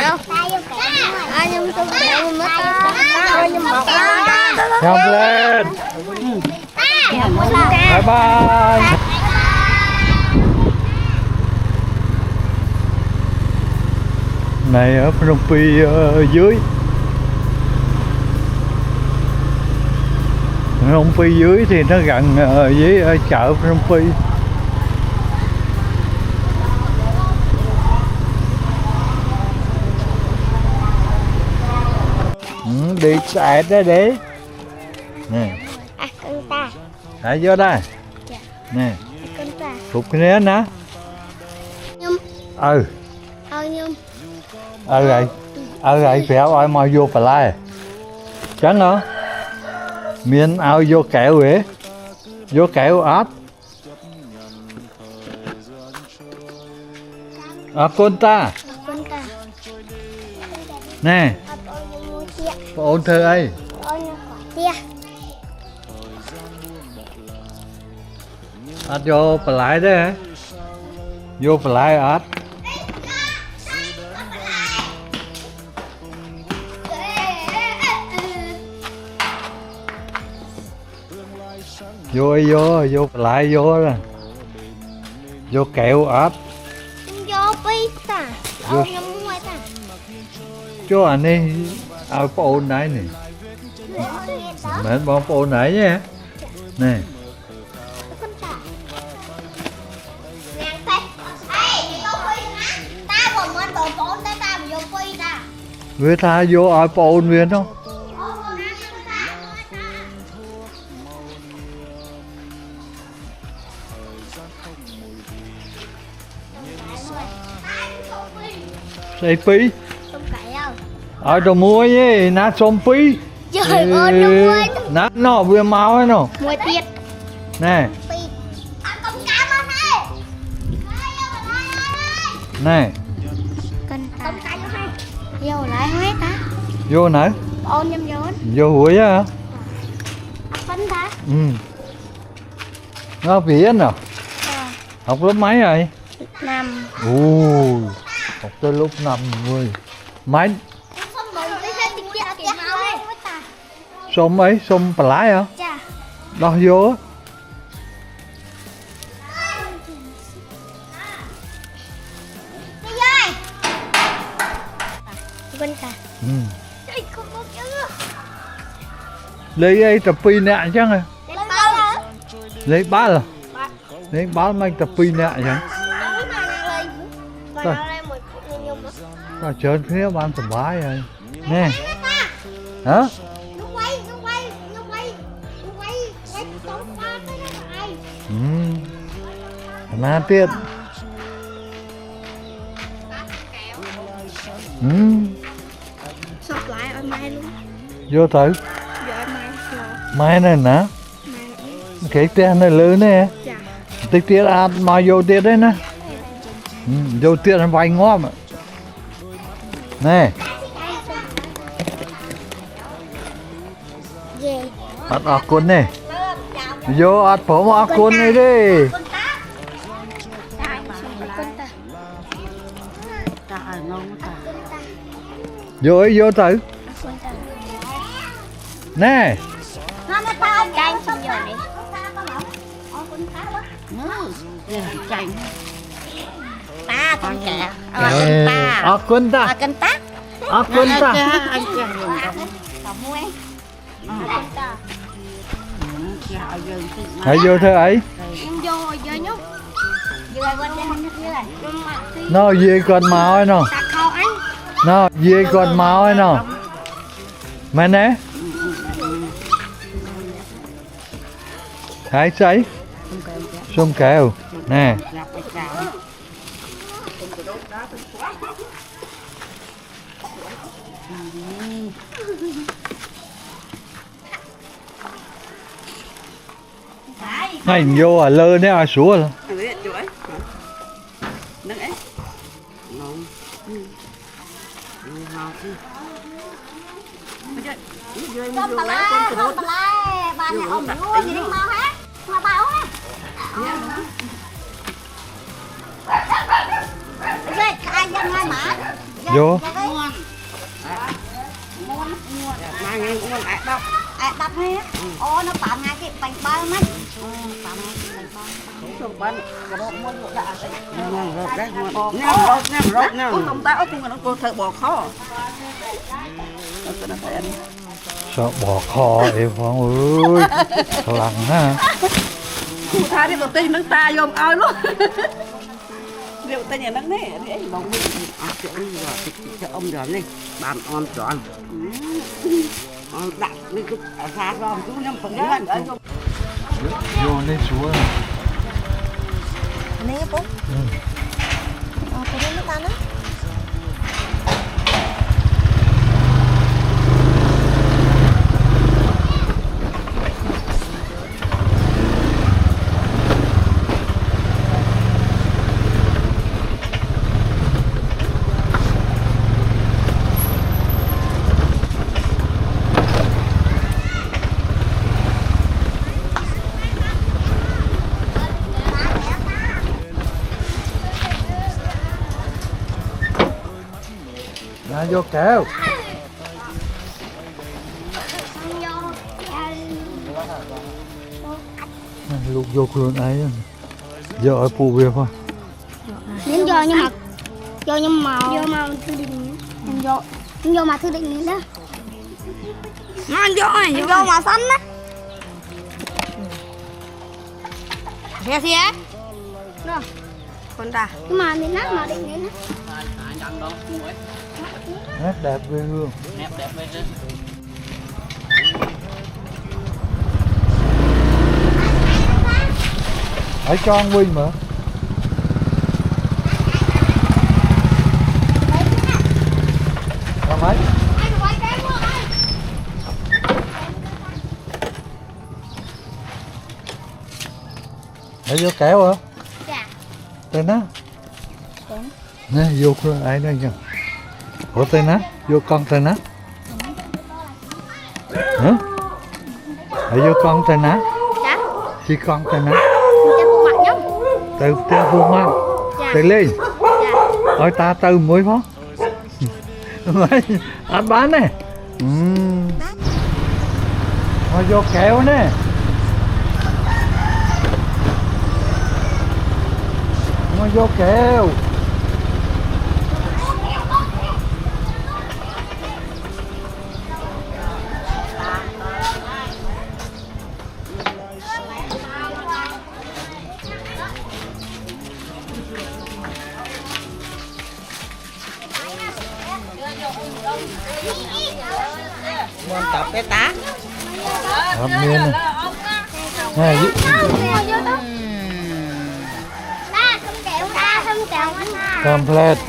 ta nhưng tôi mất nhưng mà Không lên. Bye bye. Này ở Phnom Penh dưới. Phnom Penh dưới thì nó gần với chợ Phnom Penh. Đi chạy đó đi. Nè. con ta Hãy vô đây. Nè. con ta Phục cái nến hả? nhung nhung rồi phèo ai mà vô phải lai. Chẳng hả? Miền ao vô kẹo vậy. Vô kẹo ớt. Con ta. Nè. Ôn thơ ấy. Ớt vô phải lai đấy hả? Vô phải lai ớt. Vô lại vô rồi. Vô kẹo ớt. vô pizza Vô. Cho anh ấy ao có ôn nãy nè. Mẹ bọn ôn nãy nhé. Nè. Người ta vô ao có ôn nguyên không? Đây phí ở đâu mua vậy nát xôm phí trời ơi nó mua nát nó vừa mau ấy nó mua tiết nè nè cần vô lại hết á vô nè ôn nhâm vốn vô hủi á phấn ta nó viễn à học lớp mấy rồi năm học tới lúc 5 người mấy xôm ấy xôm bà lái hả đo vô lấy ấy tập pi nè chứ hả lấy bát à lấy bát mấy tập pi nè chứ ta chơi phía ban tầm bái rồi nè hả na tiết sắp lại ở mai luôn vô thử mai này nè cái tiền này lớn nè tích tiết ăn mà vô tiết đấy nè vô tiết ăn vay ngon mà nè ăn ốc con nè vô ăn phở ốc con này đi vô ấy vô thử nè ta con kẹ ốc con ta ốc con ta hãy vô thử ấy nó gì còn màu ấy nó gì còn màu ấy nó mày nè hãy sấy xôm kẹo nè này vô à lơ nè à sủa là con bà la bà này ông mua gì đi mau hết mà bảo á vô ngày uống ai đập hết ô nó bảo ngay cái bánh bao mất bảo ngay cái bánh bao Chuột bánh cái đó mua được đã ngang rốt đấy ngang rốt không ta cũng nó cô thợ bò khó nó phải ăn sợ bỏ kho em Phong ơi lằng ha cụ tha đi đầu tiên nước ta vô ơi luôn rượu ta nhà nắng nè đấy bóng mình cho ông rồi này bàn on tròn đặt đi cái xa rồi chú năm phần ăn vô lên xuống này bố cái nước ta nữa vô kéo lúc vôខ្លួនấy giờ ở phụ việc thôi đến giờ nhưng mà thư định vô mà thư định đó vô mà xanh đó xe đó con ta nhưng mà đến nát mà định đến nét đẹp quê hương ở cho ông Vinh mà làm ấy để vô kéo hả tên á nè vô ai đây kìa ủa tên á vô con tên á hả để vô con tên á chi con tên á từ tiêu phương mang từ ly ôi ta từ mũi phó anh bán nè thôi vô kẹo nè nó vô kẹo con tập cái tá làm miên này complete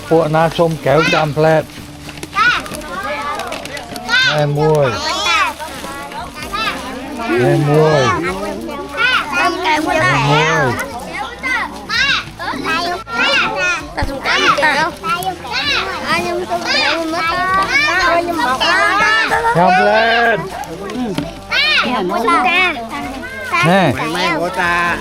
ពួកណាសុំកែវ complete មួយcomplete ណែ mày của ta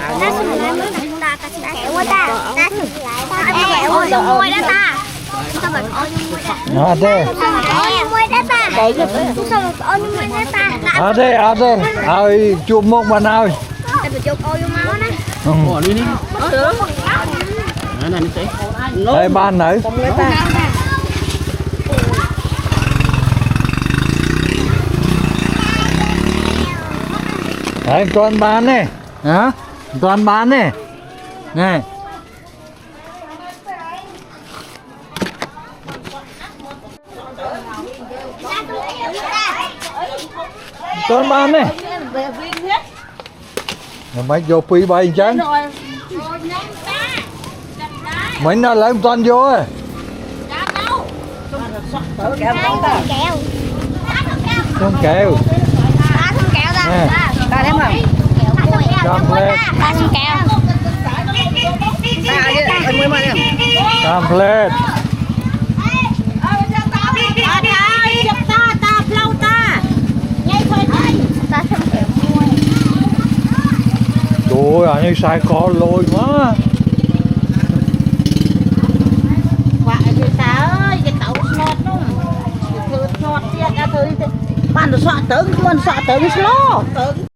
ở đây ơi chụp một bạn ơi đây ban nữ đấy toàn bán này hả toàn bán này này toàn bán này mấy vô phi bay chán mấy nó lấy toàn vô rồi không kẹo ta đem không complete complete trời ơi như sai có lôi quá quả người ta ơi cái tàu ngọt luôn ngọt tiệt ra thôi ba มันสะเติงมันสะเติงสโล